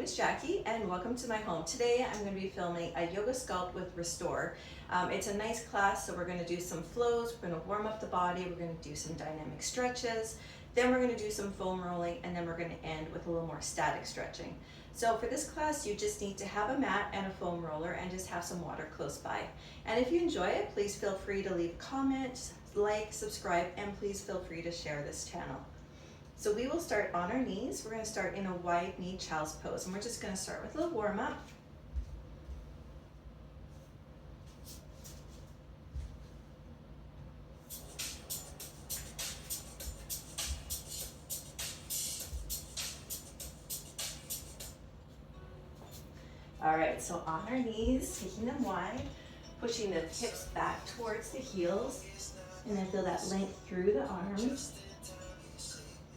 name's Jackie and welcome to my home. Today I'm going to be filming a yoga sculpt with Restore. It's a nice class, so we're going to do some flows, we're going to warm up the body, we're going to do some dynamic stretches, then we're going to do some foam rolling, and then we're going to end with a little more static stretching. So for this class you just need to have a mat and a foam roller and just have some water close by. And if you enjoy it, please feel free to leave a comment, like, subscribe, and please feel free to share this channel. So we will start on our knees. We're going to start in a wide knee child's pose, and we're just going to start with a little warm up. All right, so on our knees, taking them wide, pushing the hips back towards the heels, and then feel that length through the arms.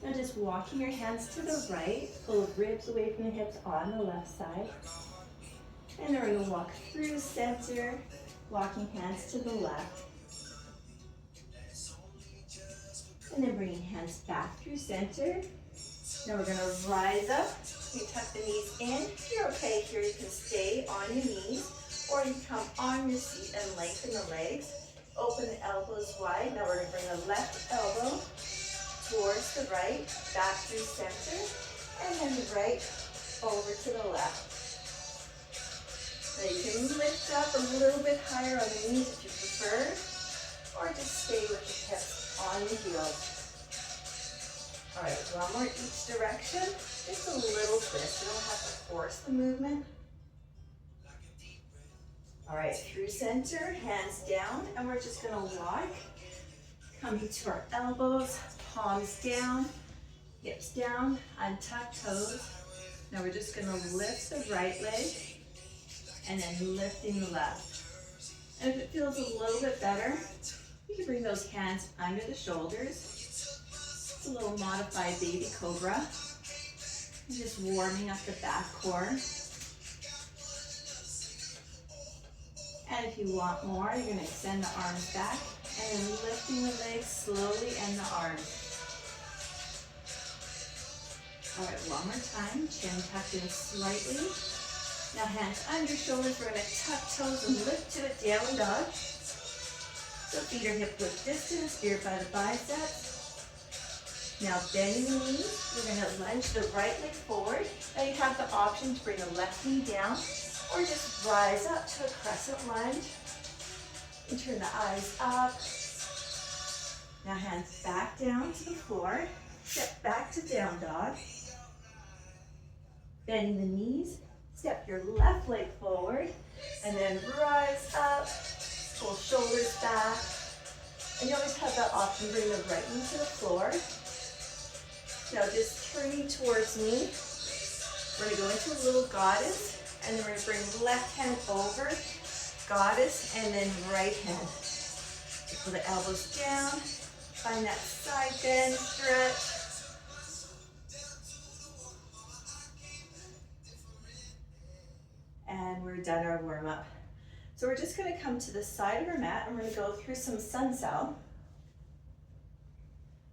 Now just walking your hands to the right, pull ribs away from the hips on the left side. And then we're going to walk through center, walking hands to the left. And then bringing hands back through center. Now we're going to rise up. You tuck the knees in. If you're okay here, you can stay on your knees, or you come on your seat and lengthen the legs. Open the elbows wide. Now we're going to bring the left elbow towards the right, back through center, and then the right over to the left. Now you can lift up a little bit higher on the knees if you prefer, or just stay with the hips on the heels. All right, one more each direction, just a little twist. You don't have to force the movement. All right, through center, hands down, and we're just gonna walk, coming to our elbows, palms down, hips down, untuck toes. Now we're just gonna lift the right leg and then lifting the left. And if it feels a little bit better, you can bring those hands under the shoulders. It's a little modified baby cobra. And just warming up the back core. And if you want more, you're gonna extend the arms back and then lifting the legs slowly and the arms. All right, one more time, chin tucked in slightly. Now hands under shoulders, we're gonna tuck toes and lift to a down dog. So feet are hip width distance, speared by the biceps. Now bending the knees, we're gonna lunge the right leg forward. Now you have the option to bring the left knee down or just rise up to a crescent lunge and turn the eyes up. Now hands back down to the floor, step back to down dog. Bending the knees, step your left leg forward, and then rise up, pull shoulders back. And you always have that option, bring the right knee to the floor. Now just turning towards me, we're gonna go into a little goddess, and then we're gonna bring left hand over, goddess, and then right hand. Pull the elbows down, find that side bend, stretch. And we're done our warm up. So we're just gonna come to the side of our mat and we're gonna go through some sun cell.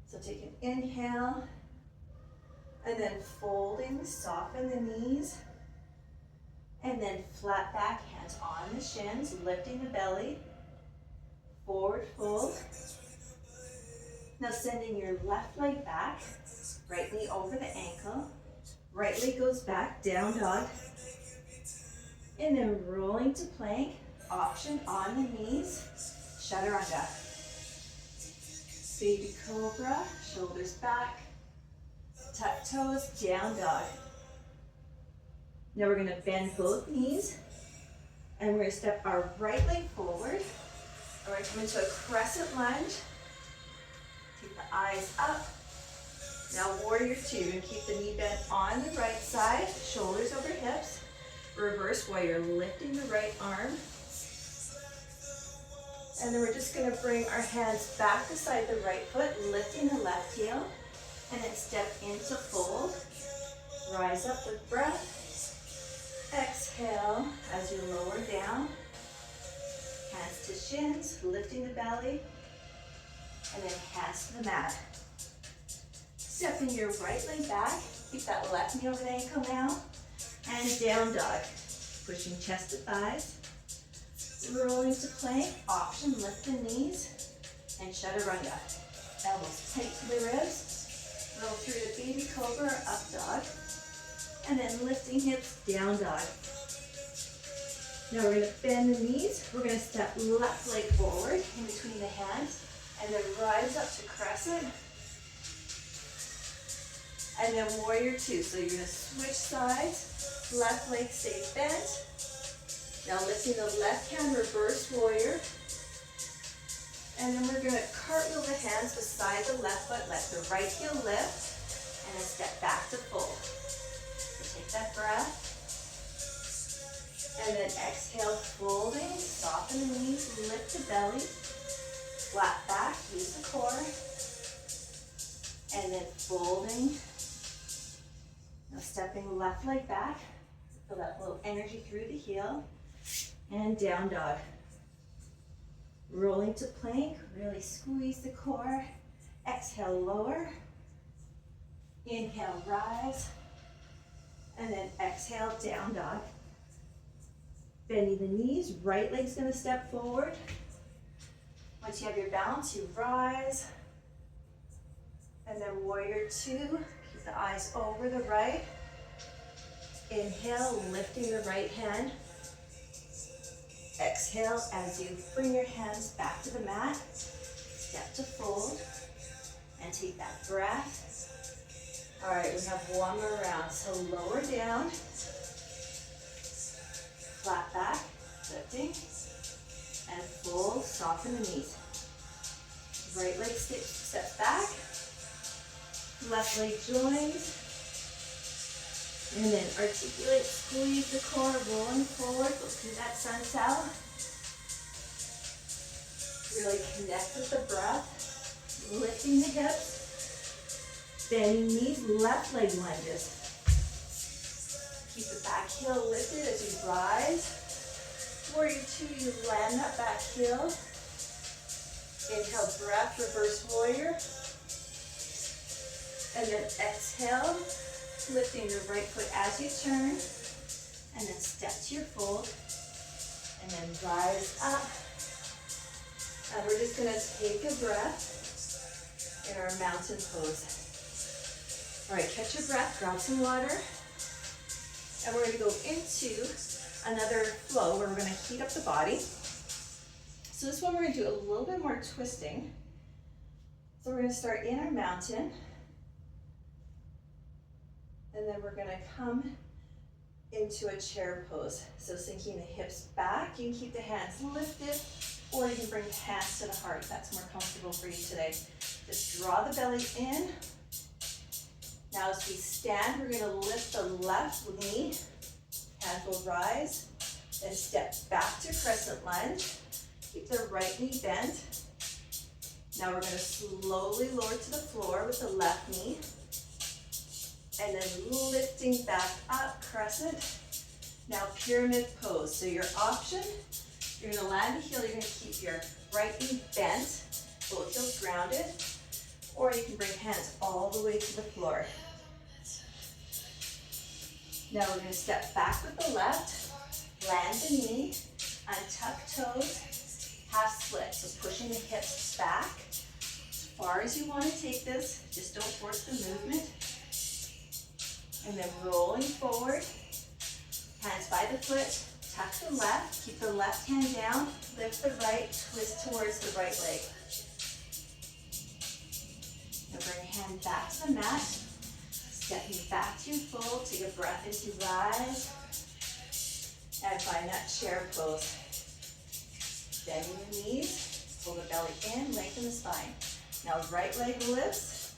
So take an inhale, and then folding, soften the knees, and then flat back, hands on the shins, lifting the belly, forward fold. Now sending your left leg back, right knee over the ankle, right leg goes back, down dog, and then rolling to plank, option on the knees, chaturanga. Baby cobra, shoulders back, tuck toes, down dog. Now we're gonna bend both knees, and we're gonna step our right leg forward, and we're gonna come into a crescent lunge. Keep the eyes up. Now warrior two, and keep the knee bent on the right side, shoulders over hips. Reverse warrior, lifting the right arm. And then we're just gonna bring our hands back beside the right foot, lifting the left heel, and then step into fold. Rise up with breath. Exhale as you lower down. Hands to shins, lifting the belly, and then hands to the mat. Stepping your right leg back, keep that left knee over the ankle now, down dog. Pushing chest to thighs. Rolling to plank. Option, lift the knees. And chaturanga. Elbows tight to the ribs. Roll through to baby cobra or up dog. And then lifting hips, down dog. Now we're going to bend the knees. We're going to step left leg forward in between the hands. And then rise up to crescent. And then warrior two. So you're going to switch sides. Left leg stay bent. Now lifting the left hand, reverse warrior. And then we're going to cartwheel the hands beside the left foot. Let the right heel lift. And then step back to fold. So take that breath. And then exhale, folding. Soften the knees, lift the belly. Flat back, use the core. And then folding. Now stepping left leg back. Feel that little energy through the heel. And down dog. Rolling to plank, really squeeze the core. Exhale, lower. Inhale, rise. And then exhale, down dog. Bending the knees, right leg's gonna step forward. Once you have your balance, you rise. And then warrior two, keep the eyes over the right. Inhale, lifting the right hand. Exhale as you bring your hands back to the mat. Step to fold. And take that breath. All right, we have one more round. So lower down. Flat back, lifting. And fold, soften the knees. Right leg steps back. Left leg joins. And then articulate, squeeze the core, rolling forward. Go through that sun cell. Really connect with the breath. Lifting the hips. Bending knees, left leg lunges. Keep the back heel lifted as you rise. Warrior two, you land that back heel. Inhale, breath, reverse warrior. And then exhale. Lifting the right foot as you turn, and then step to your fold, and then rise up. And we're just going to take a breath in our mountain pose. All right, catch your breath, grab some water, and we're going to go into another flow where we're going to heat up the body. So this one we're going to do a little bit more twisting. So we're going to start in our mountain. And then we're gonna come into a chair pose. So sinking the hips back, you can keep the hands lifted, or you can bring the hands to the heart. That's more comfortable for you today. Just draw the belly in. Now as we stand, we're gonna lift the left knee. Hands will rise. Then step back to crescent lunge. Keep the right knee bent. Now we're gonna slowly lower to the floor with the left knee. And then lifting back up, crescent. Now pyramid pose. So your option, you're gonna land the heel, you're gonna keep your right knee bent, both heels grounded, or you can bring hands all the way to the floor. Now we're gonna step back with the left, land the knee, untuck toes, half split. So pushing the hips back as far as you wanna take this, just don't force the movement. And then rolling forward, hands by the foot, tuck the left, keep the left hand down, lift the right, twist towards the right leg. Now bring your hand back to the mat, stepping back to your fold, take a breath as you rise, and find that chair pose. Bending the knees, pull the belly in, lengthen the spine. Now right leg lifts,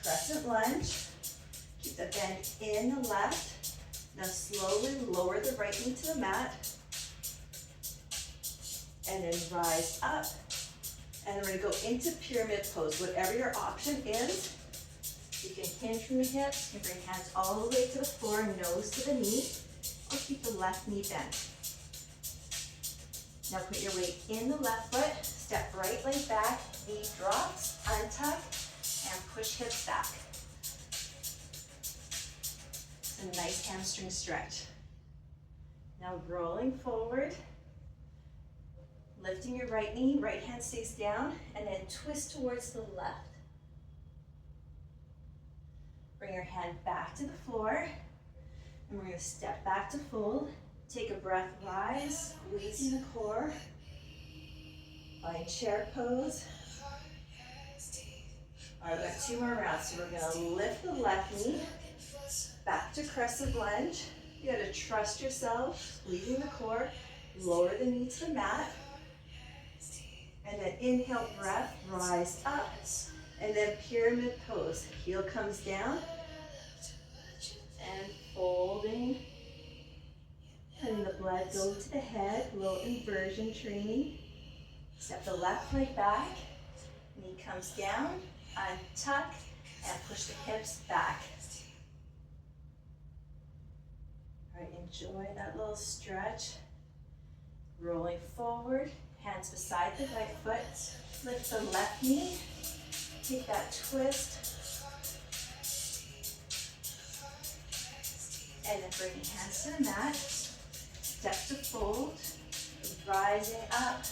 crescent lunge. Keep the bend in the left. Now slowly lower the right knee to the mat. And then rise up. And then we're going to go into pyramid pose. Whatever your option is, you can hinge from the hips. You can bring hands all the way to the floor, nose to the knee, or keep the left knee bent. Now put your weight in the left foot. Step right leg back, knee drops, untuck, and push hips back. A nice hamstring stretch. Now rolling forward, lifting your right knee, right hand stays down, and then twist towards the left. Bring your hand back to the floor, and we're going to step back to fold. Take a breath, rise, squeezing the core. Find chair pose. All right, we've got 2 more rounds. So we're going to lift the left knee back to crescent lunge. You got to trust yourself, squeezing the core. Lower the knee to the mat. And then inhale, breath, rise up. And then pyramid pose. Heel comes down. And folding. Letting the blood go to the head. Little inversion training. Step the left leg back. Knee comes down. Untuck. And push the hips back. All right, enjoy that little stretch. Rolling forward. Hands beside the right foot. Lift the left knee. Take that twist. And then bring your hands to the mat. Step to fold. Rising up.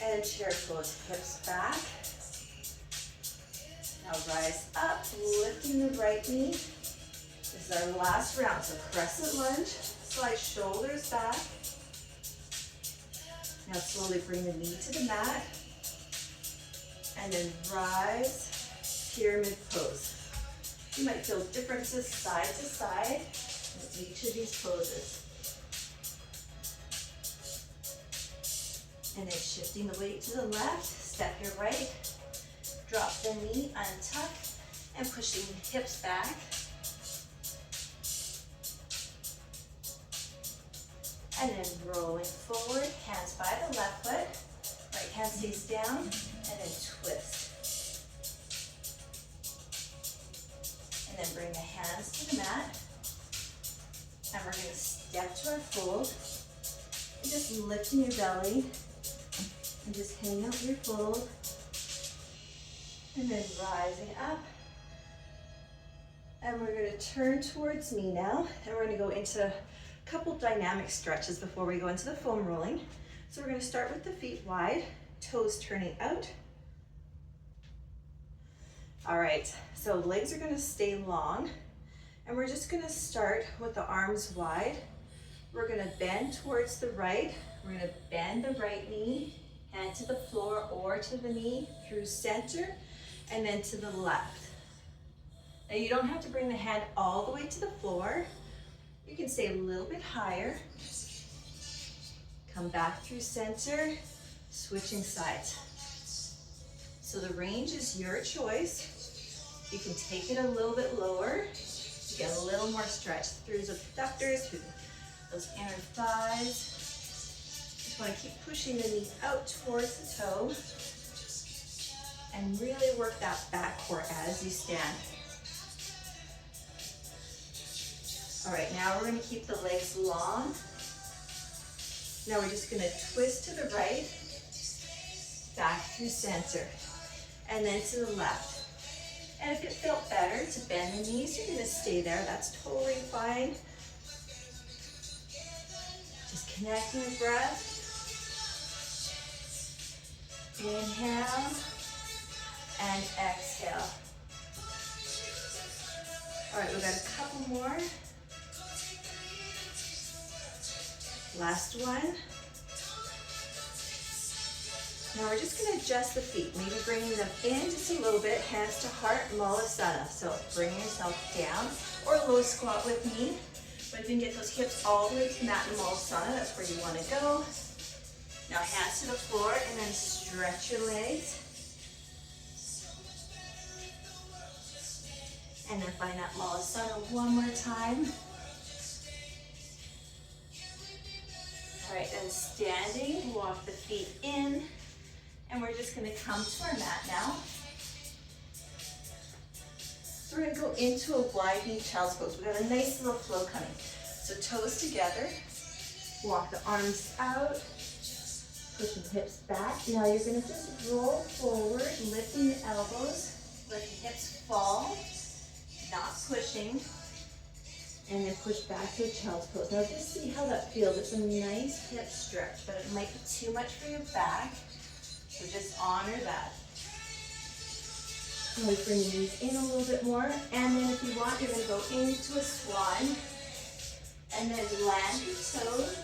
And chair pose. Hips back. Now rise up. Lifting the right knee. This is our last round. So crescent lunge. Slide shoulders back. Now slowly bring the knee to the mat. And then rise, pyramid pose. You might feel differences side to side in each of these poses. And then shifting the weight to the left, step your right, drop the knee, untuck, and pushing the hips back. And then rolling forward, hands by the left foot, right hand stays down, and then twist. And then bring the hands to the mat. And we're going to step to our fold. And just lifting your belly. And just hang out your fold. And then rising up. And we're going to turn towards me now. And we're going to go into a couple dynamic stretches before we go into the foam rolling. So we're going to start with the feet wide, toes turning out. All right, so legs are going to stay long, and we're just going to start with the arms wide. We're going to bend towards the right. We're going to bend the right knee, hand to the floor or to the knee through center, and then to the left. Now you don't have to bring the hand all the way to the floor. You can stay a little bit higher. Come back through center, switching sides. So the range is your choice. You can take it a little bit lower to get a little more stretch through the abductors, through those inner thighs. Just want to keep pushing the knee out towards the toe and really work that back core as you stand. All right, now we're going to keep the legs long. Now we're just going to twist to the right, back through center, and then to the left. And if it felt better to bend the knees, you're going to stay there. That's totally fine. Just connecting with breath. Inhale and exhale. All right, we've got a couple more. Last one. Now we're just going to adjust the feet, maybe bringing them in just a little bit, hands to heart, Malasana. So bring yourself down or low squat with me. But if you can get those hips all the way to mat in Malasana, that's where you want to go. Now hands to the floor and then stretch your legs. And then find that Malasana one more time. All right, then standing, walk the feet in. And we're just going to come to our mat now. So we're going to go into a wide knee child's pose. We've got a nice little flow coming. So toes together, walk the arms out, push the hips back. Now you're going to just roll forward, lifting the elbows, let the hips fall, not pushing. And then push back to a child's pose. Now just see how that feels. It's a nice hip stretch, but it might be too much for your back. So just honor that. Always bring your knees in a little bit more. And then if you want, you're going to go into a swan. And then land your toes,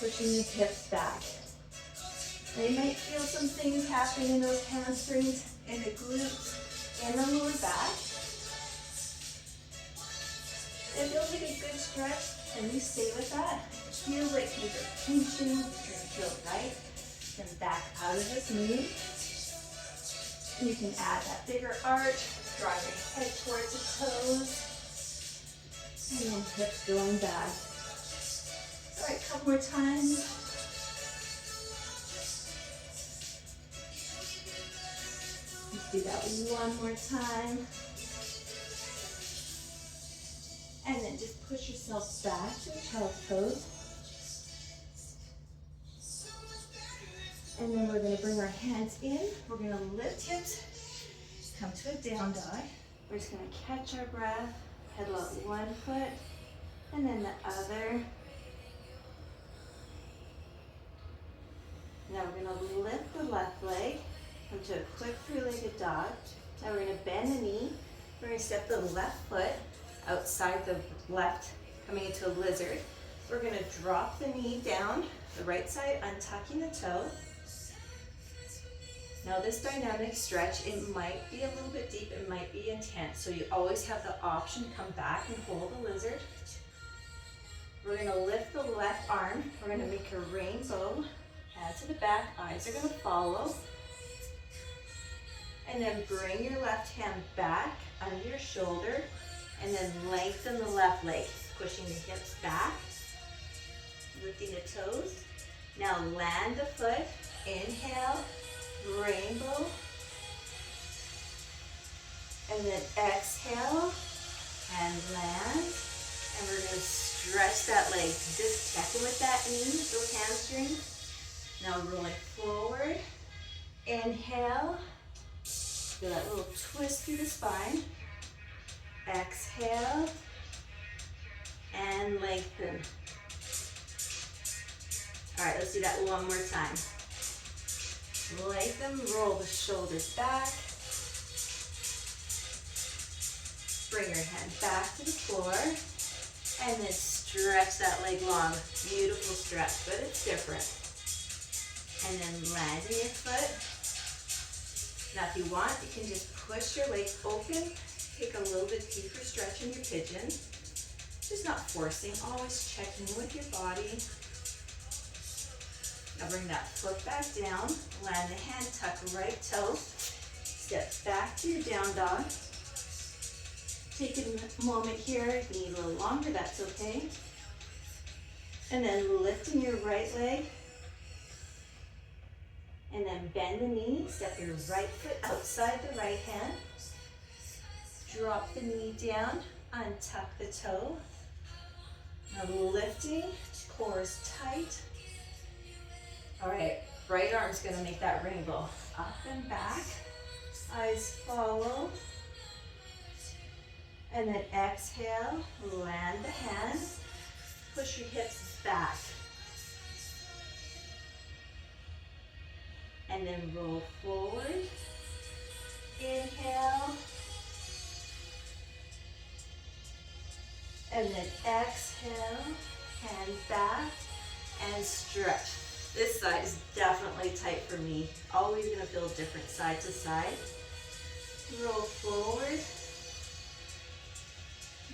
pushing the hips back. Now you might feel some things happening in those hamstrings, in the glutes, in the lower back. It feels like a good stretch, and you stay with that. It feels like things are pinching, you're going to feel right. Then back out of this move. And you can add that bigger arch, draw your head towards the toes, and then hips going back. All right, a couple more times. Let's do that one more time. And then just push yourself back to a child's pose. And then we're going to bring our hands in. We're going to lift hips, come to a down dog. We're just going to catch our breath, pedal out one foot, and then the other. Now we're going to lift the left leg, come to a quick three-legged dog. Now we're going to bend the knee. We're going to step the left foot outside the left, coming into a lizard. We're going to drop the knee down, the right side, untucking the toe. Now this dynamic stretch, it might be a little bit deep, it might be intense, so you always have the option to come back and hold the lizard. We're going to lift the left arm. We're going to make a rainbow, hands to the back, eyes are going to follow. And then bring your left hand back under your shoulder, and then lengthen the left leg, pushing the hips back, lifting the toes. Now land the foot, inhale, rainbow, and then exhale, and land. And we're going to stretch that leg. Just check in with that knee, those hamstrings. Now rolling forward, inhale, feel that little twist through the spine. Exhale, and lengthen. All right, let's do that one more time. Lengthen, roll the shoulders back. Bring your hand back to the floor, and then stretch that leg long. Beautiful stretch, but it's different. And then land in your foot. Now if you want, you can just push your legs open. Take a little bit deeper stretch in your pigeon. Just not forcing, always checking with your body. Now bring that foot back down, land the hand, tuck right toe, step back to your down dog. Take a moment here, if you need a little longer, that's okay. And then lifting your right leg, and then bend the knee, step your right foot outside the right hand. Drop the knee down, untuck the toe. Now lifting, core is tight. All right, right arm's gonna make that rainbow. Up and back, eyes follow. And then exhale, land the hand, push your hips back. And then roll forward, inhale. And then exhale, hand back, and stretch. This side is definitely tight for me. Always gonna feel different side to side. Roll forward.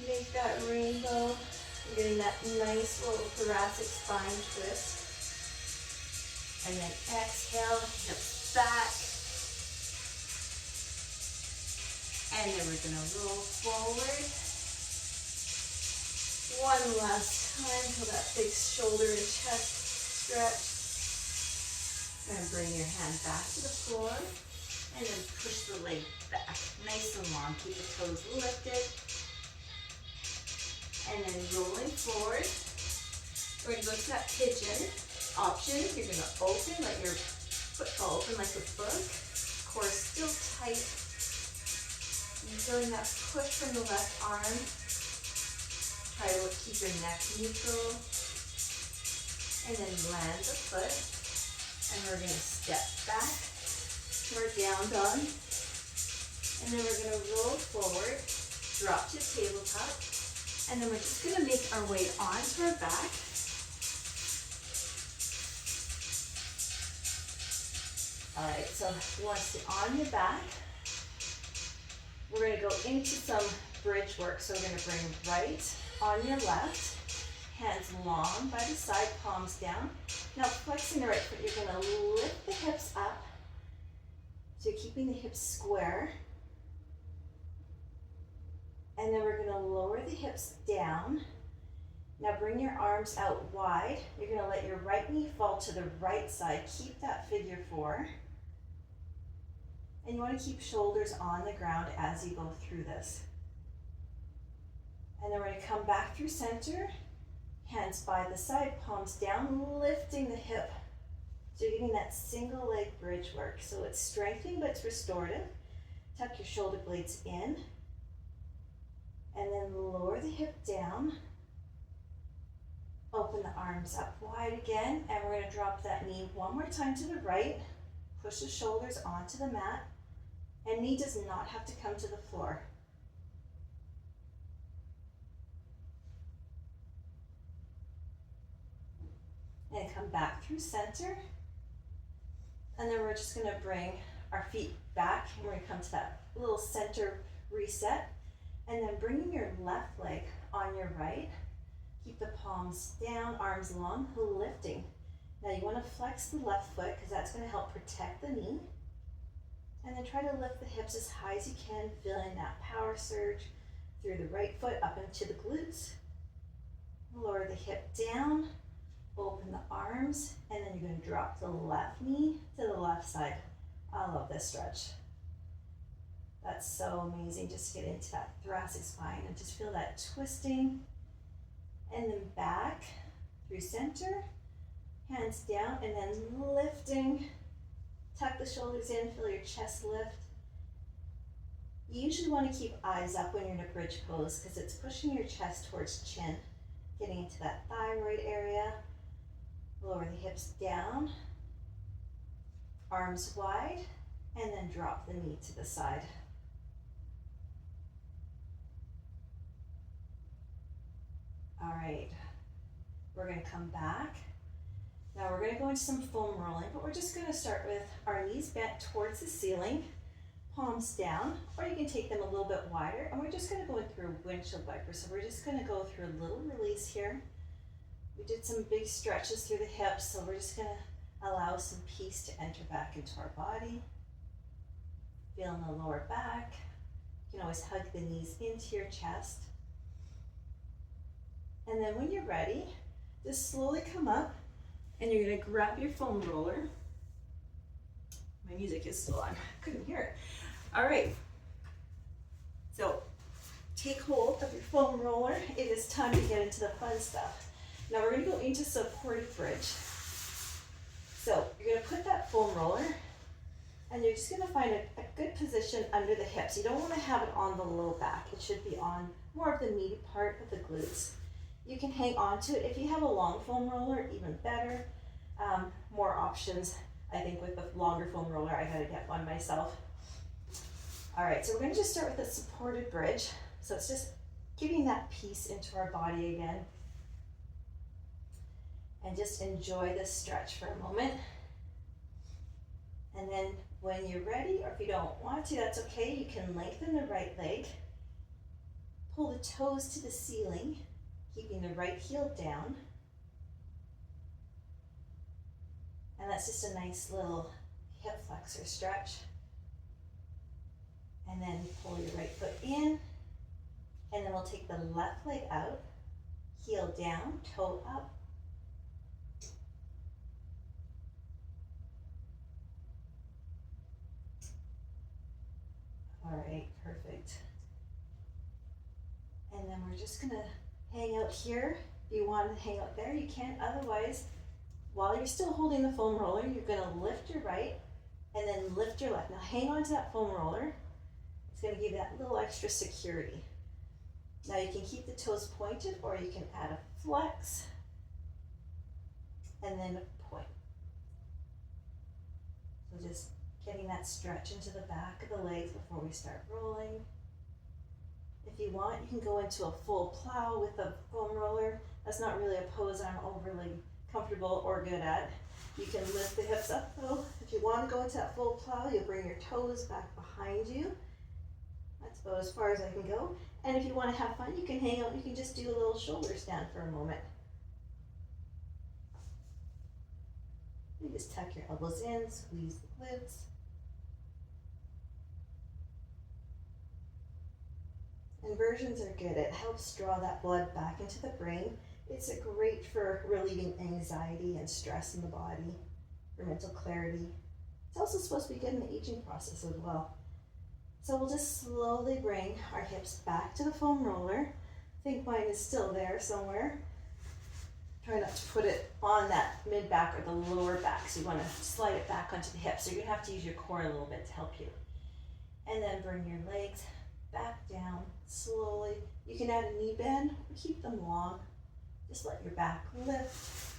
Make that rainbow. You're getting that nice little thoracic spine twist. And then exhale, hips back. And then we're gonna roll forward. One last time, feel that big shoulder and chest stretch. And bring your hand back to the floor. And then push the leg back, nice and long. Keep the toes lifted. And then rolling forward. We're going to go to that pigeon option. You're going to open, let your foot fall open like a book. Core still tight. And feeling that push from the left arm. Try to keep your neck neutral. And then land the foot. And we're going to step back to our down dog. And then we're going to roll forward, drop to tabletop. And then we're just going to make our way onto our back. All right, so once you're on your back, we're going to go into some bridge work. So we're going to bring right on your left, hands long by the side, palms down. Now flexing the right foot, you're going to lift the hips up. So you're keeping the hips square. And then we're going to lower the hips down. Now bring your arms out wide. You're going to let your right knee fall to the right side. Keep that figure four. And you want to keep shoulders on the ground as you go through this. And then we're going to come back through center. Hands by the side, palms down, lifting the hip. So you're getting that single leg bridge work. So it's strengthening, but it's restorative. Tuck your shoulder blades in. And then lower the hip down. Open the arms up wide again. And we're going to drop that knee one more time to the right. Push the shoulders onto the mat. And knee does not have to come to the floor. And come back through center. And then we're just going to bring our feet back. And we're going to come to that little center reset. And then bringing your left leg on your right. Keep the palms down, arms long, lifting. Now you want to flex the left foot because that's going to help protect the knee. And then try to lift the hips as high as you can, feeling that power surge through the right foot up into the glutes. Lower the hip down, open the arms, and then you're going to drop the left knee to the left side. I love this stretch. That's so amazing, just to get into that thoracic spine and just feel that twisting. And then back through center, hands down, and then lifting. Tuck the shoulders in, feel your chest lift. You usually want to keep eyes up when you're in a bridge pose because it's pushing your chest towards chin, getting into that thyroid area. Lower the hips down, arms wide, and then drop the knee to the side. All right, we're going to come back. Now we're going to go into some foam rolling, but we're just going to start with our knees bent towards the ceiling, palms down, or you can take them a little bit wider, and we're just going to go in through a windshield wiper. So we're just going to go through a little release here. We did some big stretches through the hips, so we're just going to allow some peace to enter back into our body. Feeling the lower back. You can always hug the knees into your chest. And then when you're ready, just slowly come up. And you're going to grab your foam roller. My music is still on. Couldn't hear it. All right. So take hold of your foam roller. It is time to get into the fun stuff. Now we're going to go into supported bridge. So you're going to put that foam roller and you're just going to find a good position under the hips. You don't want to have it on the low back. It should be on more of the meaty part of the glutes. You can hang on to it. If you have a long foam roller, even better. More options. I think with the longer foam roller, I gotta get one myself. All right, so we're gonna just start with a supported bridge. So it's just giving that peace into our body again. And just enjoy this stretch for a moment. And then when you're ready, or if you don't want to, that's okay. You can lengthen the right leg. Pull the toes to the ceiling. Keeping the right heel down. And that's just a nice little hip flexor stretch. And then pull your right foot in. And then we'll take the left leg out, heel down, toe up. All right, perfect. And then we're just gonna hang out here. If you want to hang out there, you can. Otherwise, while you're still holding the foam roller, you're going to lift your right and then lift your left. Now hang on to that foam roller. It's going to give you that little extra security. Now you can keep the toes pointed or you can add a flex and then a point. So just getting that stretch into the back of the legs before we start rolling. If you want, you can go into a full plow with a foam roller. That's not really a pose I'm overly comfortable or good at. You can lift the hips up though. If you want to go into that full plow, you'll bring your toes back behind you. That's about as far as I can go. And if you want to have fun, you can hang out. You can just do a little shoulder stand for a moment. You just tuck your elbows in, squeeze the glutes. Inversions are good. It helps draw that blood back into the brain. It's great for relieving anxiety and stress in the body, for mental clarity. It's also supposed to be good in the aging process as well. So we'll just slowly bring our hips back to the foam roller. I think mine is still there somewhere. Try not to put it on that mid back or the lower back. So you want to slide it back onto the hips. So you're going to have to use your core a little bit to help you. And then bring your legs back down slowly. You can add a knee bend or keep them long. Just let your back lift.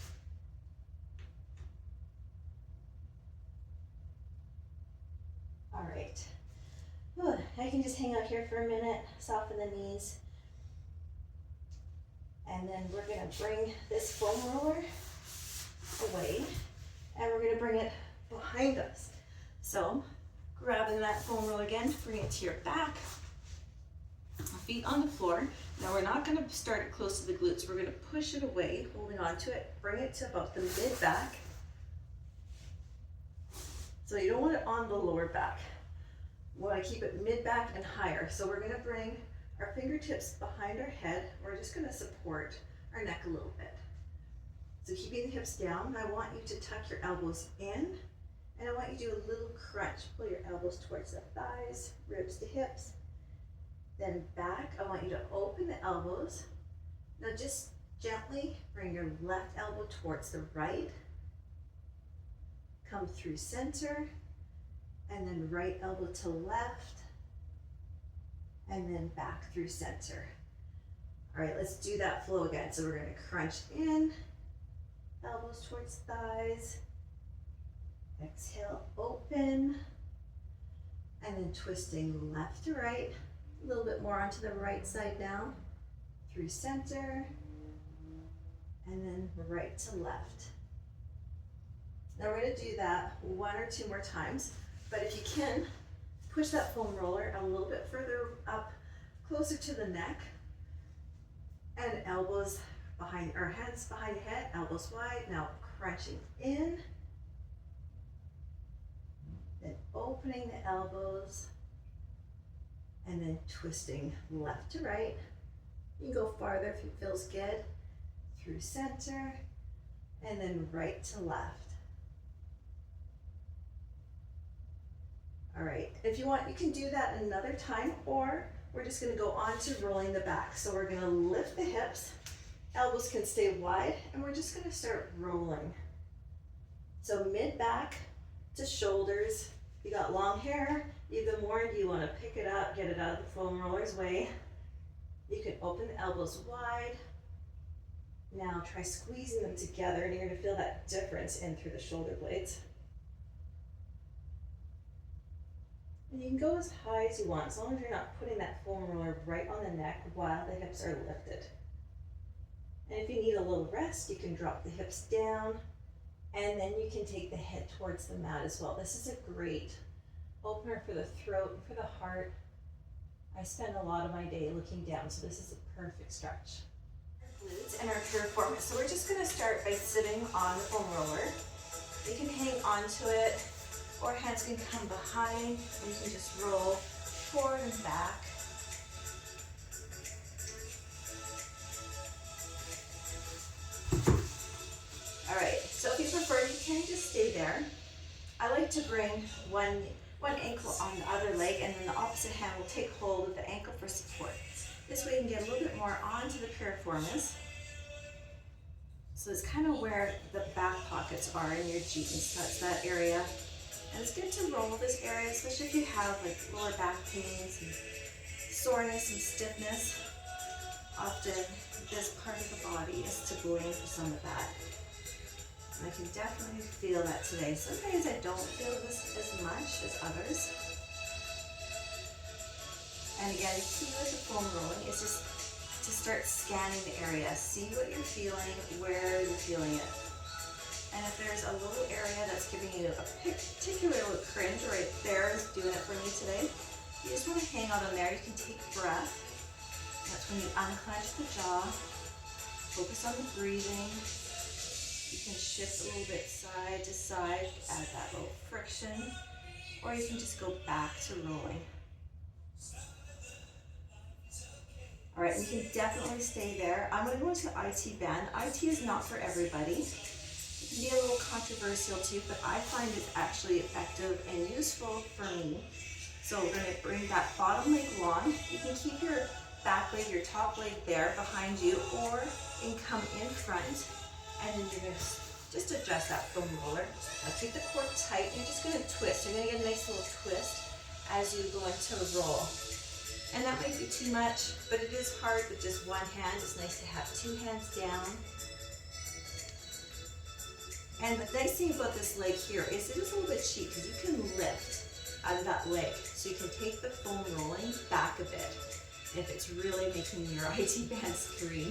All right. I can just hang out here for a minute, soften the knees. And then we're gonna bring this foam roller away and we're gonna bring it behind us. So grabbing that foam roller again, bring it to your back, feet on the floor. Now we're not gonna start it close to the glutes. We're gonna push it away, holding on to it, bring it to about the mid back. So you don't want it on the lower back. We want to keep it mid back and higher. So we're going to bring our fingertips behind our head. We're just going to support our neck a little bit. So keeping the hips down, I want you to tuck your elbows in, and I want you to do a little crunch. Pull your elbows towards the thighs, ribs to hips. Then back, I want you to open the elbows. Now just gently bring your left elbow towards the right. Come through center. And then right elbow to left, and then back through center. All right, let's do that flow again. So we're gonna crunch in, elbows towards thighs, exhale, open, and then twisting left to right, a little bit more onto the right side now, through center, and then right to left. Now we're gonna do that 1 or 2 more times. But if you can, push that foam roller a little bit further up, closer to the neck, and elbows behind, or hands behind the head, elbows wide. Now crunching in, then opening the elbows, and then twisting left to right. You can go farther if it feels good, through center, and then right to left. All right, if you want, you can do that another time, or we're just gonna go on to rolling the back. So we're gonna lift the hips, elbows can stay wide, and we're just gonna start rolling. So mid back to shoulders. If you got long hair, even more, you wanna pick it up, get it out of the foam roller's way. You can open the elbows wide. Now try squeezing them together, and you're gonna feel that difference in through the shoulder blades. And you can go as high as you want, as long as you're not putting that foam roller right on the neck while the hips are lifted. And if you need a little rest, you can drop the hips down, and then you can take the head towards the mat as well. This is a great opener for the throat and for the heart. I spend a lot of my day looking down, so this is a perfect stretch. Our glutes and our piriformis. So we're just gonna start by sitting on the foam roller. You can hang onto it, or hands can come behind, and you can just roll forward and back. All right, so if you prefer, you can just stay there. I like to bring one ankle on the other leg, and then the opposite hand will take hold of the ankle for support. This way you can get a little bit more onto the piriformis. So it's kind of where the back pockets are in your jeans. That's that area. And it's good to roll this area, especially if you have like lower back pain, some soreness, some stiffness. often this part of the body is to blame for some of that. And I can definitely feel that today. Sometimes I don't feel this as much as others. And again, the key with the foam rolling is just to start scanning the area. See what you're feeling, where you're feeling it. And if there's a little area that's giving you a particular little cringe, right there is doing it for me today, you just want to hang out on there. You can take a breath. That's when you unclench the jaw. Focus on the breathing. You can shift a little bit side to side, add that little friction, or you can just go back to rolling. All right, and you can definitely stay there. I'm gonna go into IT band. IT is not for everybody. It can be a little controversial too, but I find it's actually effective and useful for me. So we're gonna bring that bottom leg long. You can keep your back leg, your top leg there behind you, or you can come in front, and then you're gonna just adjust that foam roller. Now keep the core tight. You're just gonna twist. You're gonna get a nice little twist as you go into a roll. And that might be too much, but it is hard with just one hand. It's nice to have two hands down. And the nice thing about this leg here is it is a little bit cheap because you can lift out of that leg. So you can take the foam rolling back a bit if it's really making your IT band scream.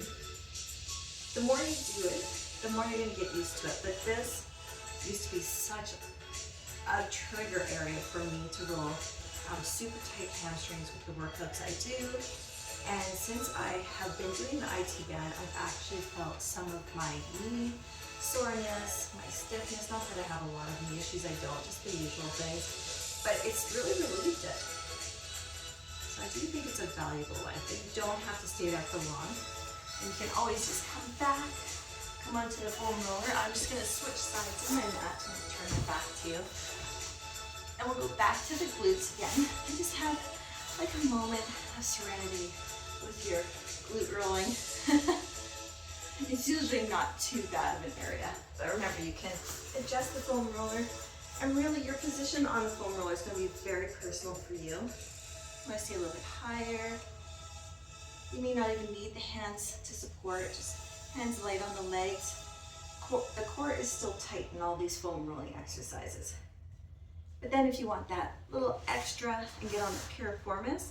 The more you do it, the more you're going to get used to it. But this used to be such a trigger area for me to roll. Super tight hamstrings with the workouts I do. And since I have been doing the IT band, I've actually felt some of my knee soreness, my stiffness. Not that I have a lot of knee issues, I don't, just the usual things. But it's really relieved it. So I do think it's a valuable one. But you don't have to stay there for long. And you can always just come back, come onto the foam roller. I'm just gonna switch sides of my mat and turn it back to you. And we'll go back to the glutes again and just have like a moment of serenity with your glute rolling. It's usually not too bad of an area, but remember you can adjust the foam roller, and really your position on the foam roller is going to be very personal for you. You want to stay a little bit higher. You may not even need the hands to support, just hands light on the legs. The core is still tight in all these foam rolling exercises. But then if you want that little extra and get on the piriformis,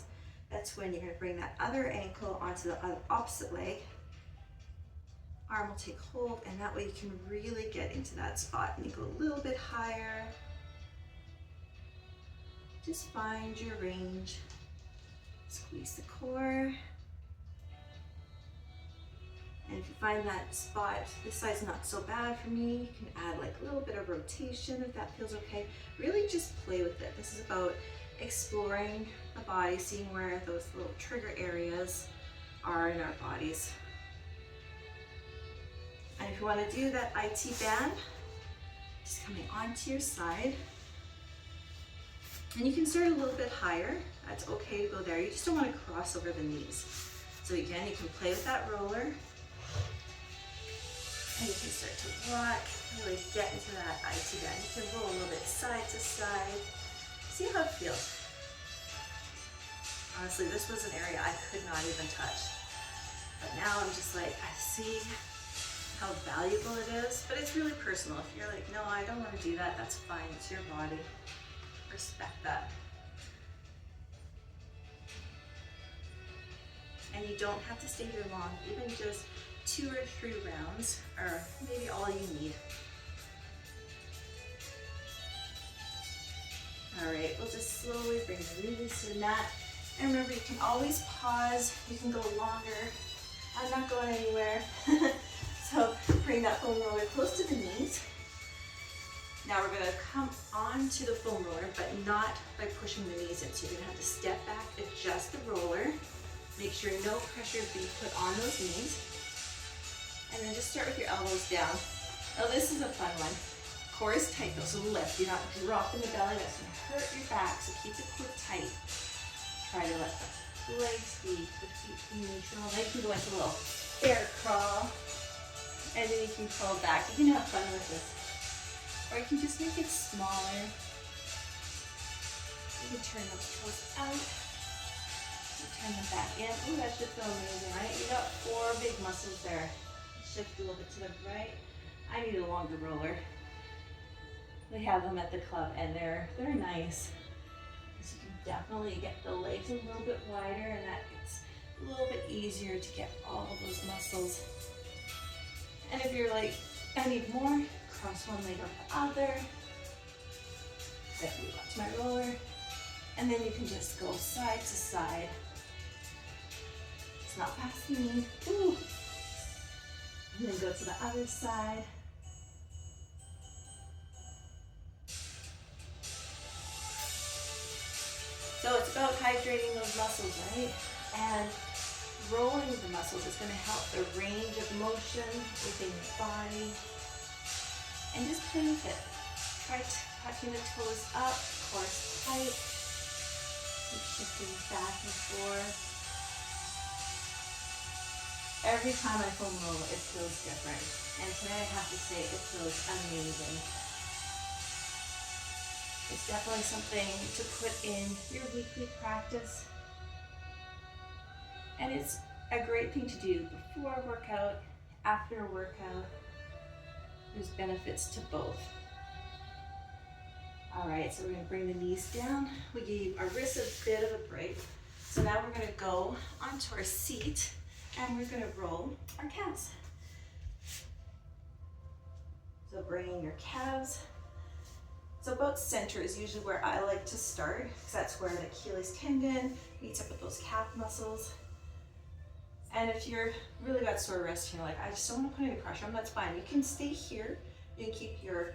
that's when you're going to bring that other ankle onto the opposite leg. Arm will take hold, and that way you can really get into that spot. And you go a little bit higher. Just find your range. Squeeze the core. And if you find that spot, this side's not so bad for me, you can add like a little bit of rotation if that feels okay. Really just play with it. This is about exploring the body, seeing where those little trigger areas are in our bodies. And if you want to do that IT band, just coming onto your side. And you can start a little bit higher. That's okay to go there. You just don't want to cross over the knees. So again, you can play with that roller. And you can start to rock, really get into that IT band. You can roll a little bit side to side. See how it feels. Honestly, this was an area I could not even touch. But now I'm just like, I see how valuable it is, but it's really personal. If you're like, no, I don't want to do that, that's fine. It's your body. Respect that. And you don't have to stay here long, even just 2 or 3 rounds are maybe all you need. All right, we'll just slowly bring the knees to the mat. And remember, you can always pause. You can go longer. I'm not going anywhere. So bring that foam roller close to the knees. Now we're gonna come onto the foam roller, but not by pushing the knees in. So you're gonna have to step back, adjust the roller. Make sure no pressure is being put on those knees. And then just start with your elbows down. Now this is a fun one. Core is tight though, so lift. You're not dropping the belly, that's gonna hurt your back, so keep the core tight. Try to let the legs be, the feet be neutral. Then you can go into a little bear crawl. And then you can crawl back. You can have fun with this. Or you can just make it smaller. You can turn those toes out. You Turn them back in. Ooh, that should feel amazing, right? You got 4 big muscles there. Shift a little bit to the right. I need a longer roller. They have them at the club and they're nice. So you can definitely get the legs a little bit wider and that gets a little bit easier to get all of those muscles. And if you're like, I need more, cross one leg over the other. Then move up to my roller. And then you can just go side to side. It's not past the knee. Ooh. And then go to the other side. So it's about hydrating those muscles, right? And rolling the muscles is going to help the range of motion within your body. And just play with it. Try touching the toes up, course tight. Keep shifting back and forth. Every time I foam roll, it feels different. And today I have to say it feels amazing. It's definitely something to put in your weekly practice. And it's a great thing to do before a workout, after a workout. There's benefits to both. All right, so we're gonna bring the knees down. We gave our wrists a bit of a break. So now we're gonna go onto our seat and we're gonna roll our calves. So bringing your calves. So about center is usually where I like to start because that's where the Achilles tendon meets up with those calf muscles. And if you're really got sore wrists, you're like, I just don't want to put any pressure on, that's fine. You can stay here. You can keep your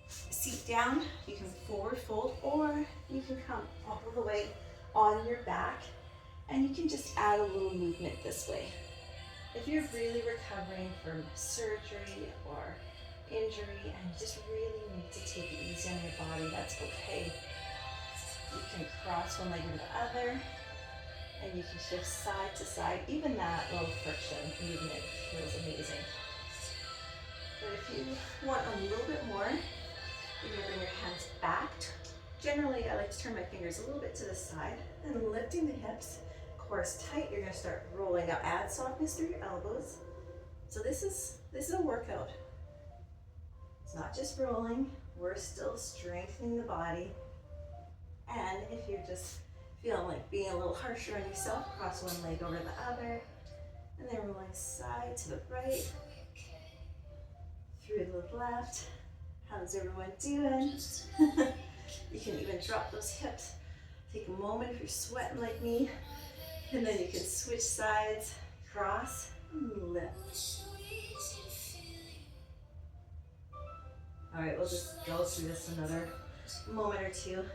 seat down. You can forward fold, or you can come all the way on your back and you can just add a little movement this way. If you're really recovering from surgery or injury and you just really need to take it easy on your body, that's okay. You can cross one leg over the other and you can shift side to side. Even that little friction movement feels amazing. But if you want a little bit more, you're gonna bring your hands back. Generally, I like to turn my fingers a little bit to the side and lifting the hips, course tight. You're gonna start rolling up. Add softness through your elbows. So this is a workout. It's not just rolling, we're still strengthening the body. And if you're just feeling like being a little harsher on yourself, cross one leg over the other, and then rolling side to the right, through the left. How's everyone doing? You can even drop those hips. Take a moment if you're sweating like me, and then you can switch sides, cross, and lift. All right, we'll just go through this another moment or two.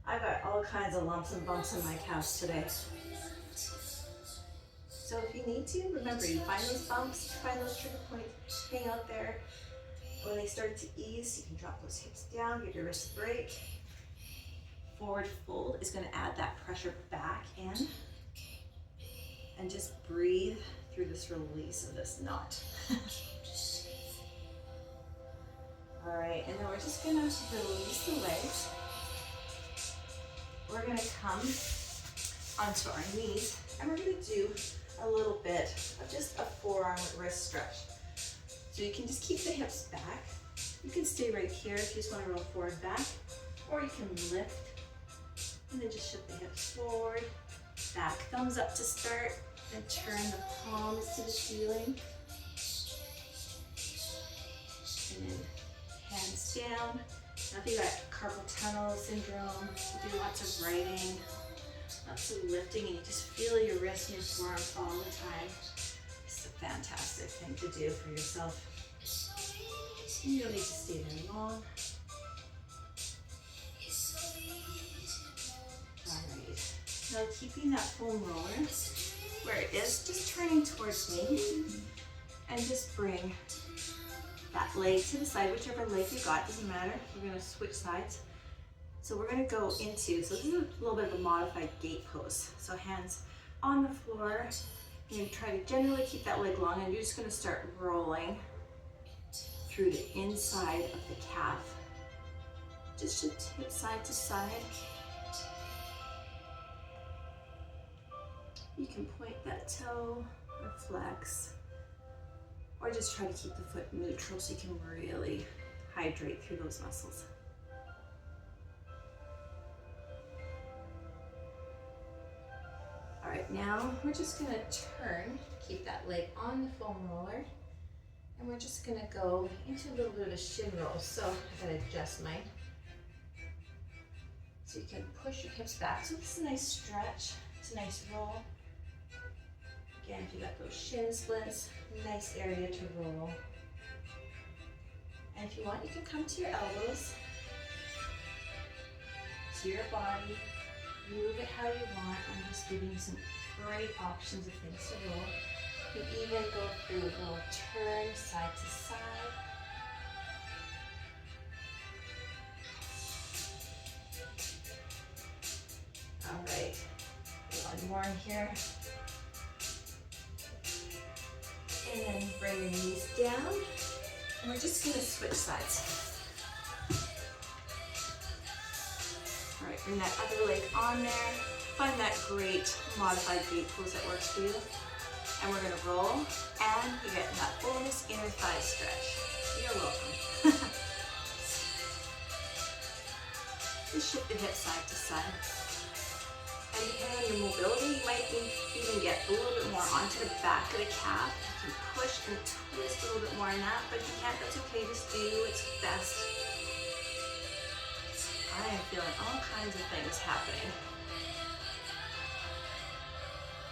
I've got all kinds of lumps and bumps in my calves today. So if you need to, remember, you find those bumps, find those trigger points, hang out there. When they start to ease, you can drop those hips down, give your wrist a break. Forward fold is going to add that pressure back in. And just breathe through this release of this knot. All right, and then we're just gonna release the legs. We're gonna come onto our knees, and we're gonna do a little bit of just a forearm wrist stretch. So you can just keep the hips back. You can stay right here if you just wanna roll forward back, or you can lift, and then just shift the hips forward, back, thumbs up to start, and turn the palms to the ceiling. And then hands down. Now if you got carpal tunnel syndrome, you do lots of writing, lots of lifting, and you just feel your wrists and your forearms all the time. It's a fantastic thing to do for yourself. You don't need to stay there long. Alright, now keeping that foam roller where it is, just turning towards me, and just bring that leg to the side, whichever leg you got, doesn't matter. We're gonna switch sides. So we're gonna go into, so this is a little bit of a modified gate pose. So hands on the floor, and try to generally keep that leg long, and you're just gonna start rolling through the inside of the calf. Just shift hip side to side. You can point that toe or flex, or just try to keep the foot neutral so you can really hydrate through those muscles. All right, now we're just gonna turn, keep that leg on the foam roller, and we're just gonna go into a little bit of a shin roll. So I'm gonna adjust mine. So you can push your hips back. So this is a nice stretch, it's a nice roll. Again, if you got those shin splints, nice area to roll. And if you want, you can come to your elbows, to your body, move it how you want. I'm just giving you some great options of things to roll. You can even go through a little turn side to side. All right, one more in here. And then bring your knees down. And we're just gonna switch sides. All right, bring that other leg on there. Find that great modified gate pose that works for you. And we're gonna roll, and you get that bonus inner thigh stretch. You're welcome. Just shift the hips side to side. And depending on your mobility, you might even get a little bit more onto the back of the calf. You can push and twist a little bit more in that, but if you can't, that's okay. Just do what's best. I am feeling all kinds of things happening.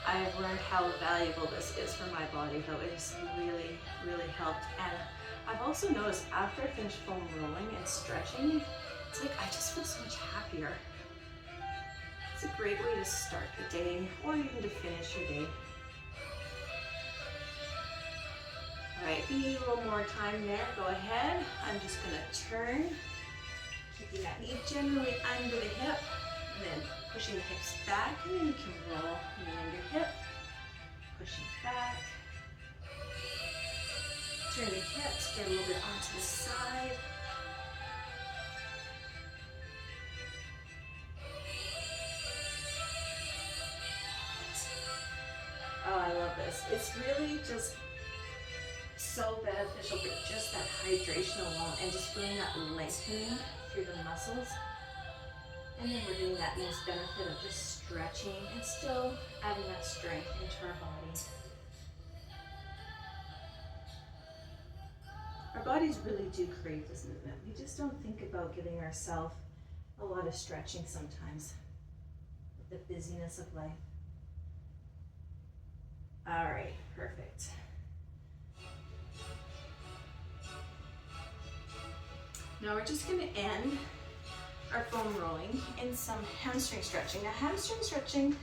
I have learned how valuable this is for my body, though. It has really, really helped. And I've also noticed after I finish foam rolling and stretching, it's like I just feel so much happier. It's a great way to start the day or even to finish your day. All right, if you need a little more time there, go ahead. I'm just gonna turn, keeping that knee generally under the hip, and then pushing the hips back, and then you can roll knee under hip, pushing back. Turn the hips, get a little bit onto the side. Oh, I love this. It's really just so beneficial for just that hydration alone and just feeling that lengthening through the muscles. And then we're getting that nice benefit of just stretching and still adding that strength into our body. Our bodies really do crave this movement. We just don't think about giving ourselves a lot of stretching sometimes with the busyness of life. All right, perfect. Now we're just gonna end our foam rolling in some hamstring stretching. Now hamstring stretching,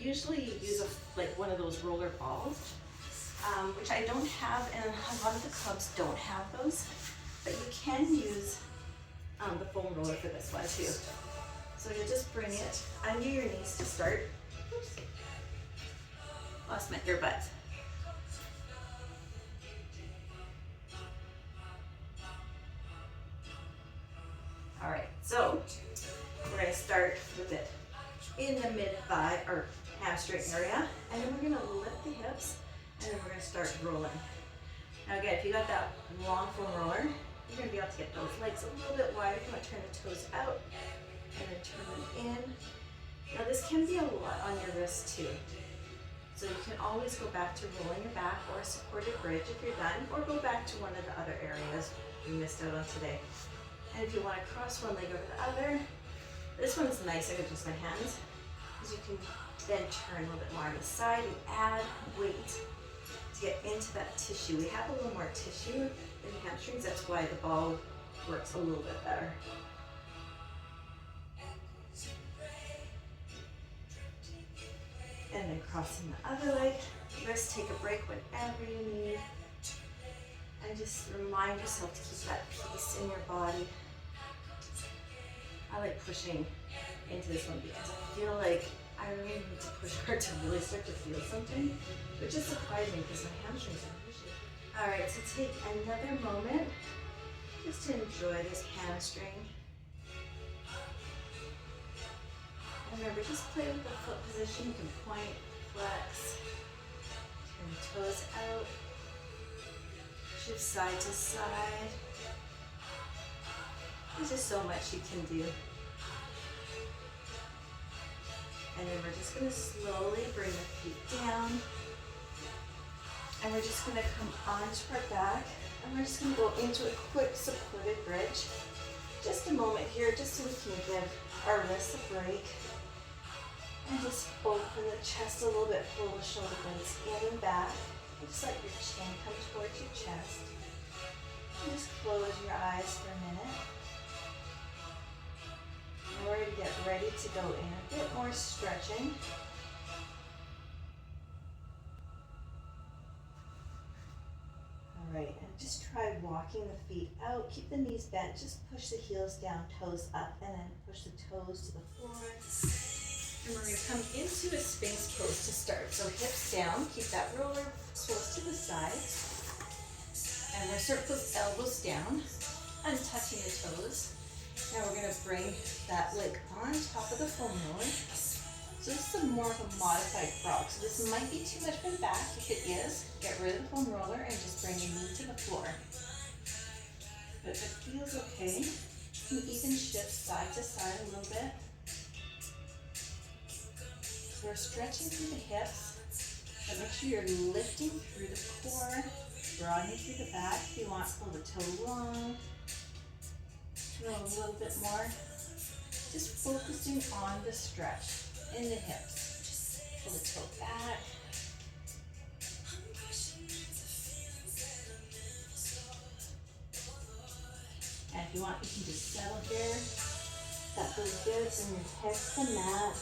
usually you use like one of those roller balls, which I don't have, and a lot of the clubs don't have those, but you can use the foam roller for this one too. So you just bring it under your knees to start. Oops. Lost my earbud. All right, so we're gonna start with it in the mid thigh or hamstring area, and then we're gonna lift the hips, and then we're gonna start rolling. Now again, if you got that long foam roller, you're gonna be able to get those legs a little bit wider. You want to turn the toes out, and then turn them in. Now this can be a lot on your wrist too. So you can always go back to rolling your back or a supported bridge if you're done, or go back to one of the other areas you missed out on today. And if you want to cross one leg over the other, this one's nice. I can use my hands, because you can then turn a little bit more on the side and add weight to get into that tissue. We have a little more tissue in the hamstrings. That's why the ball works a little bit better. And then crossing the other leg. Wrist, take a break whenever you need. And just remind yourself to keep that peace in your body. I like pushing into this one because I feel like I really need to push hard to really start to feel something, which is surprising because my hamstrings are usually. All right, so take another moment just to enjoy this hamstring. And remember, just play with the foot position. You can point, flex. Turn the toes out. Shift side to side. There's just so much you can do. And then we're just going to slowly bring the feet down. And we're just going to come onto our back. And we're just going to go into a quick supported bridge. Just a moment here, just so we can give our wrists a break. And just open the chest a little bit, pull the shoulder blades in and back. And just let your chin come towards your chest. And just close your eyes for a minute. And we're going to get ready to go in a bit more stretching. All right, and just try walking the feet out. Keep the knees bent. Just push the heels down, toes up, and then push the toes to the floor. And we're going to come into a Sphinx pose to start. So hips down, keep that roller close to the side. And we're going to start with those elbows down, untouching the toes. Now we're going to bring that leg on top of the foam roller. So this is more of a modified frog. So this might be too much for the back. If it is, get rid of the foam roller and just bring your knee to the floor. But if it feels okay, you can even shift side to side a little bit. So we're stretching through the hips, but make sure you're lifting through the core, broadening through the back. If you want, pull the toe long, throw a little bit more. Just focusing on the stretch in the hips. Pull the toe back. And if you want, you can just settle here. That feels good. Bring your head to the mat.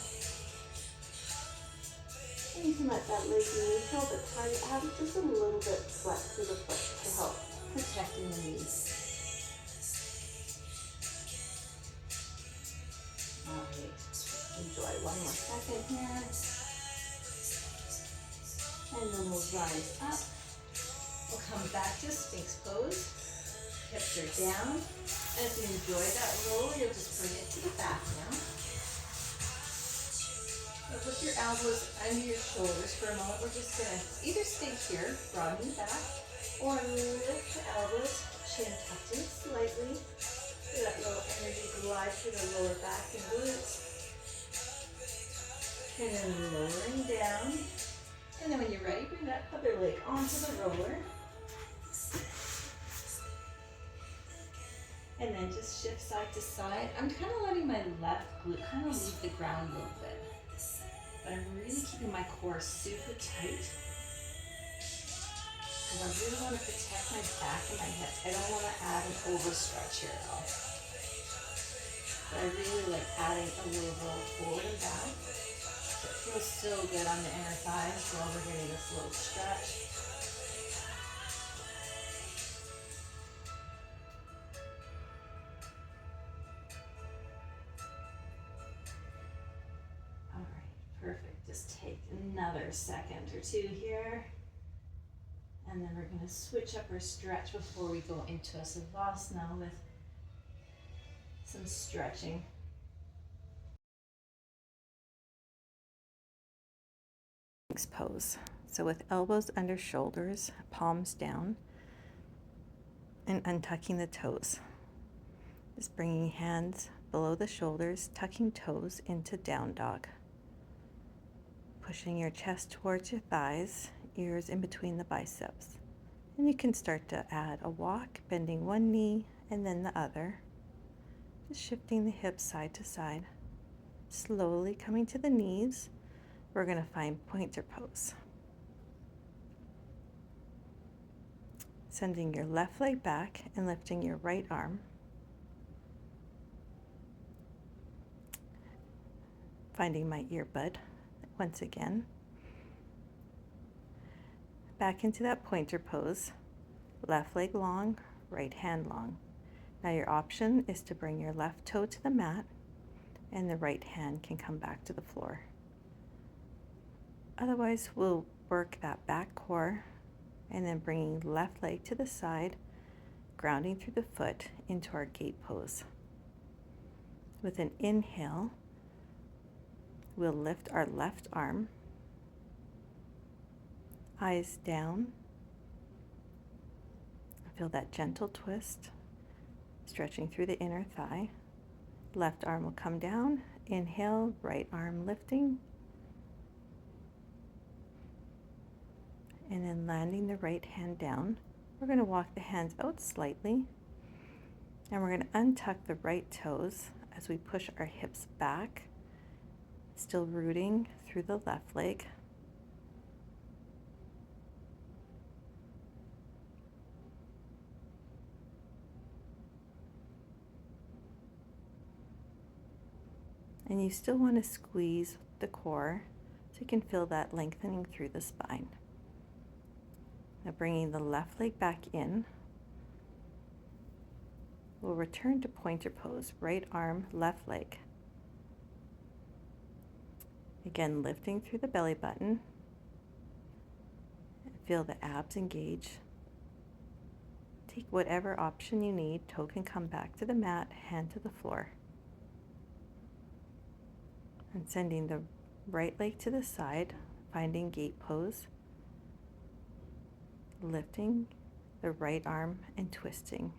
And you can let that leg be neutral, but try to add just a little bit flex through the foot to help protecting the knees. All right, enjoy one more second here. And then we'll rise up. We'll come back to Sphinx pose. Hips are down. And if you enjoy that roll, you'll just bring it to the back now. So put your elbows under your shoulders for a moment. We're just going to either stay here, broaden the back, or lift the elbows, chin tucked in slightly. Let little energy glide through the lower back and glutes. And then lowering down. And then when you're ready, bring that other leg onto the roller. And then just shift side to side. I'm kind of letting my left glute kind of leave the ground a little bit. But I'm really keeping my core super tight. Because I really want to protect my back and my hips. I don't want to add an overstretch here at all. But I really like adding a little roll forward and back. It feels so good on the inner thighs while we're getting this little stretch. All right, perfect. Just take another second or two here. And then we're going to switch up our stretch before we go into a Savasana with some stretching. Pose. So with elbows under shoulders, palms down, and untucking the toes. Just bringing hands below the shoulders, tucking toes into down dog. Pushing your chest towards your thighs, ears in between the biceps. And you can start to add a walk, bending one knee and then the other. Just shifting the hips side to side. Slowly coming to the knees. We're going to find pointer pose. Sending your left leg back and lifting your right arm. Finding my earbud once again. Back into that pointer pose. Left leg long, right hand long. Now your option is to bring your left toe to the mat and the right hand can come back to the floor. Otherwise, we'll work that back core and then bringing left leg to the side, grounding through the foot into our gate pose. With an inhale, we'll lift our left arm Eyes down. Feel that gentle twist, stretching through the inner thigh. Left arm will come down. Inhale, right arm lifting. And then landing the right hand down. We're going to walk the hands out slightly. And we're going to untuck the right toes as we push our hips back, still rooting through the left leg. And you still want to squeeze the core so you can feel that lengthening through the spine. Now bringing the left leg back in, we'll return to pointer pose, right arm, left leg. Again, lifting through the belly button. Feel the abs engage. Take whatever option you need. Toe can come back to the mat, hand to the floor. And sending the right leg to the side, finding gate pose. Lifting the right arm and twisting.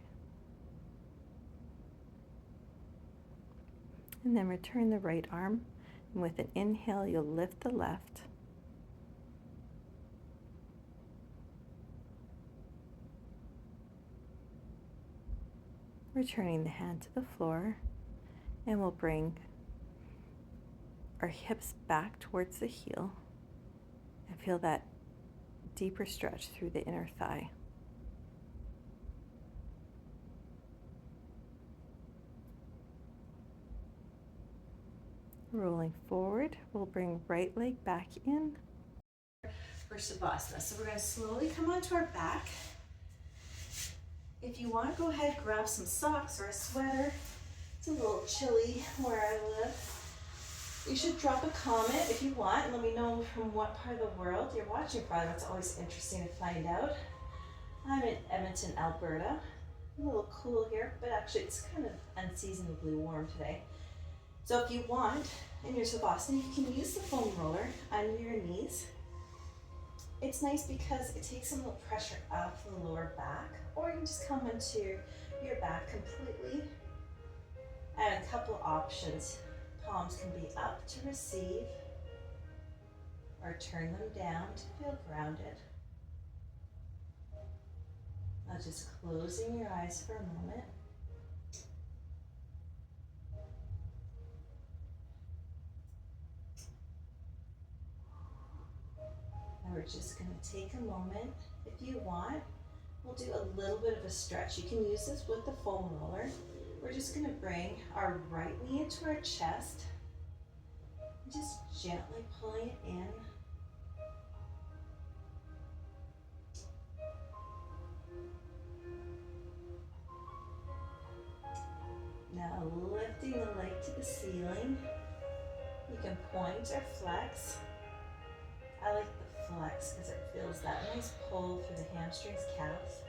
And then return the right arm. And with an inhale, you'll lift the left. Returning the hand to the floor. And we'll bring our hips back towards the heel. And feel that deeper stretch through the inner thigh. Rolling forward, we'll bring right leg back in. For Savasana. So we're going to slowly come onto our back. If you want to go ahead, grab some socks or a sweater. It's a little chilly where I live. You should drop a comment if you want and let me know from what part of the world you're watching from. That's always interesting to find out. I'm in Edmonton, Alberta. A little cool here, but actually it's kind of unseasonably warm today. So if you want, in your Savasana, you can use the foam roller under your knees. It's nice because it takes some of the pressure off the lower back, or you can just come into your back completely. And a couple options. Palms can be up to receive, or turn them down to feel grounded. Now just closing your eyes for a moment. Now we're just going to take a moment. If you want, we'll do a little bit of a stretch. You can use this with the foam roller. We're just going to bring our right knee into our chest. Just gently pulling it in. Now lifting the leg to the ceiling. You can point or flex. I like the flex because it feels that nice pull through the hamstrings, calves,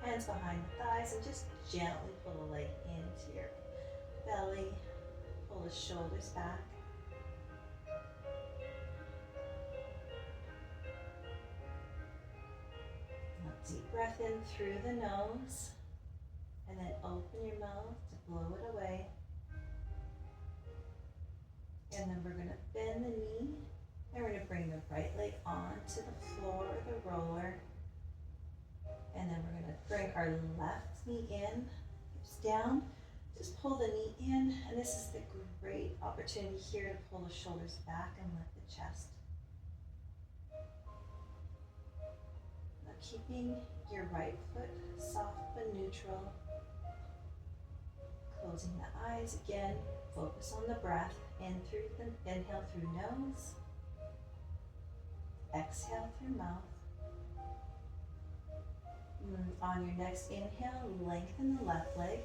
hands behind the thighs, and just gently pull the leg into your belly. Pull the shoulders back. Now deep breath in through the nose, and then open your mouth to blow it away. And then we're going to bend the knee, and we're going to bring the right leg onto the floor or the roller. And then we're going to bring our left knee in, hips down. Just pull the knee in, and this is the great opportunity here to pull the shoulders back and lift the chest. Now keeping your right foot soft but neutral. Closing the eyes again, focus on the breath. Inhale through nose, exhale through mouth. On your next inhale, lengthen the left leg.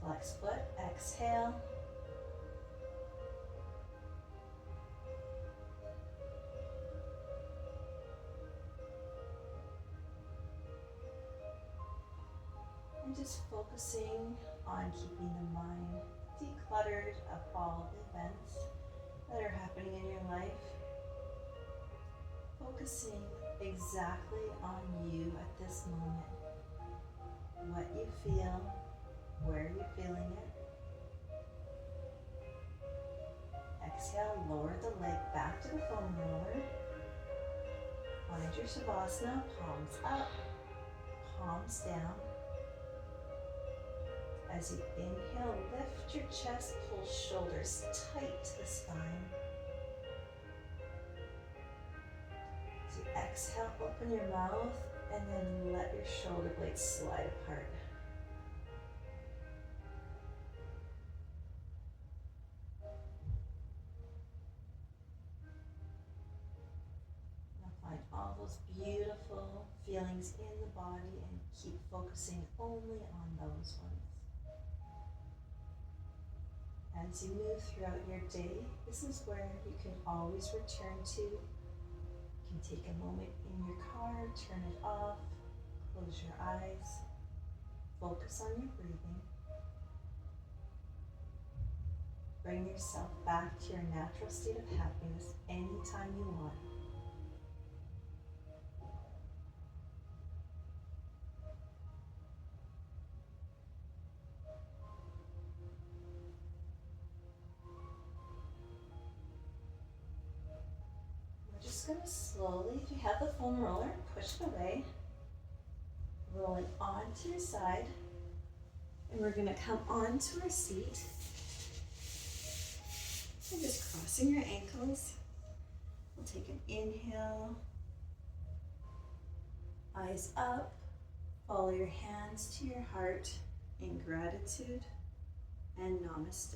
Flex foot, exhale. And just focusing on keeping the mind decluttered of all the events that are happening in your life. Focusing exactly on you at this moment. What you feel, where you're feeling it. Exhale, lower the leg back to the foam roller. Find your Shavasana, palms up, palms down. As you inhale, lift your chest, pull shoulders tight to the spine. As you exhale, open your mouth and then let your shoulder blades slide apart. Now find all those beautiful feelings in the body and keep focusing only on those ones. As you move throughout your day, this is where you can always return to. You can take a moment in your car, turn it off, close your eyes, focus on your breathing. Bring yourself back to your natural state of happiness anytime you want. Just going to slowly, if you have the foam roller, push it away. Roll it onto your side. And we're going to come onto our seat. And just crossing your ankles. We'll take an inhale. Eyes up. Follow your hands to your heart in gratitude and namaste.